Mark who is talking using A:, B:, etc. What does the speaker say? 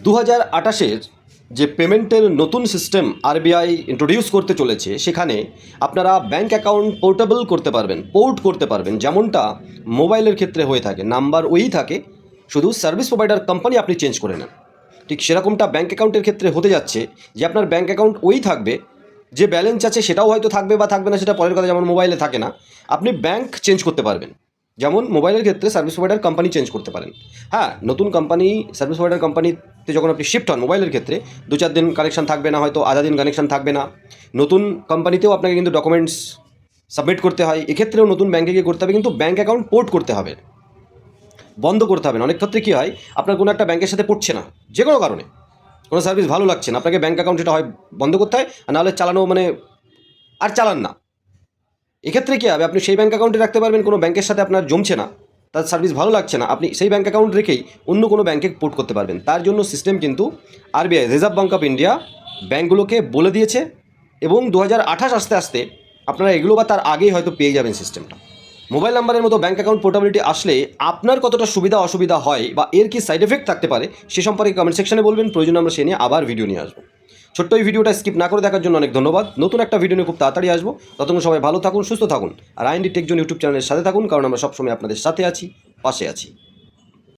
A: 2028-এর যে পেমেন্টের নতুন সিস্টেম আরবিআই ইন্ট্রোডিউস করতে চলেছে, সেখানে আপনারা ব্যাঙ্ক অ্যাকাউন্ট পোর্টেবল করতে পারবেন, পোর্ট করতে পারবেন, যেমনটা মোবাইলের ক্ষেত্রে হয়ে থাকে। নাম্বার ওই থাকে, শুধু সার্ভিস প্রোভাইডার কোম্পানি আপনি চেঞ্জ করে নেন। ঠিক সেরকমটা ব্যাঙ্ক অ্যাকাউন্টের ক্ষেত্রে হতে যাচ্ছে যে আপনার ব্যাঙ্ক অ্যাকাউন্ট ওই থাকবে, যে ব্যালেন্স আছে সেটাও হয়তো থাকবে বা থাকবে না সেটা পরের কথা, যেমন মোবাইলে থাকে না। আপনি ব্যাঙ্ক চেঞ্জ করতে পারবেন, যেমন মোবাইলের ক্ষেত্রে সার্ভিস প্রোভাইডার কোম্পানি চেঞ্জ করতে পারেন। হ্যাঁ, নতুন কোম্পানি সার্ভিস প্রোভাইডার কোম্পানিতে যখন আপনি শিফট হন মোবাইলের ক্ষেত্রে 2-4 দিন কানেকশন থাকবে না, হয়তো আধা দিন কানেকশন থাকবে না। নতুন কোম্পানিতেও আপনাকে কিন্তু ডকুমেন্টস সাবমিট করতে হয়, এক্ষেত্রেও নতুন ব্যাঙ্কে গিয়ে করতে হবে, কিন্তু ব্যাঙ্ক অ্যাকাউন্ট পোর্ট করতে হবে, বন্ধ করতে হবে না। অনেক ক্ষেত্রে কী হয়, আপনার কোনো একটা ব্যাঙ্কের সাথে পড়ছে না, যে কোনো কারণে কোনো সার্ভিস ভালো লাগছে না, আপনাকে ব্যাঙ্ক অ্যাকাউন্ট সেটা হয় বন্ধ করতে হয়, আর নাহলে চালানো আর চালান না। এক্ষেত্রে কী হবে, আপনি সেই ব্যাঙ্ক অ্যাকাউন্টে রাখতে পারবেন, কোনো ব্যাঙ্কের সাথে আপনার জমছে না, তার সার্ভিস ভালো লাগছে না, আপনি সেই ব্যাঙ্ক অ্যাকাউন্ট রেখেই অন্য কোনো ব্যাঙ্কে পোর্ট করতে পারবেন। তার জন্য সিস্টেম কিন্তু RBI, reserve bank of India, ব্যাঙ্কগুলোকে বলে দিয়েছে, এবং 2028 আসতে আসতে আপনারা এগুলো বা তার আগেই হয়তো পেয়ে যাবেন সিস্টেমটা। মোবাইল নাম্বারের মতো ব্যাঙ্ক অ্যাকাউন্ট পোর্টেবিলিটি আসলে আপনার কতটা সুবিধা অসুবিধা হয় বা এর কি সাইড এফেক্ট থাকতে পারে সে সম্পর্কে কমেন্ট সেকশনে বলবেন, প্রয়োজন আমরা সে নিয়ে আবার ভিডিও নিয়ে আসবো। ছোট্ট এই ভিডিওটা স্কিপ না করে দেখার জন্য অনেক ধন্যবাদ। নতুন একটা ভিডিও নিয়ে খুব তাড়াতাড়ি আসবো, ততক্ষণ সবাই ভালো থাকুন, সুস্থ থাকুন, আর আইএনডি টেক জোন ইউটিউব চ্যানেলের সাথে থাকুন, কারণ আমরা সবসময় আপনাদের সাথে আছি, পাশে আছি।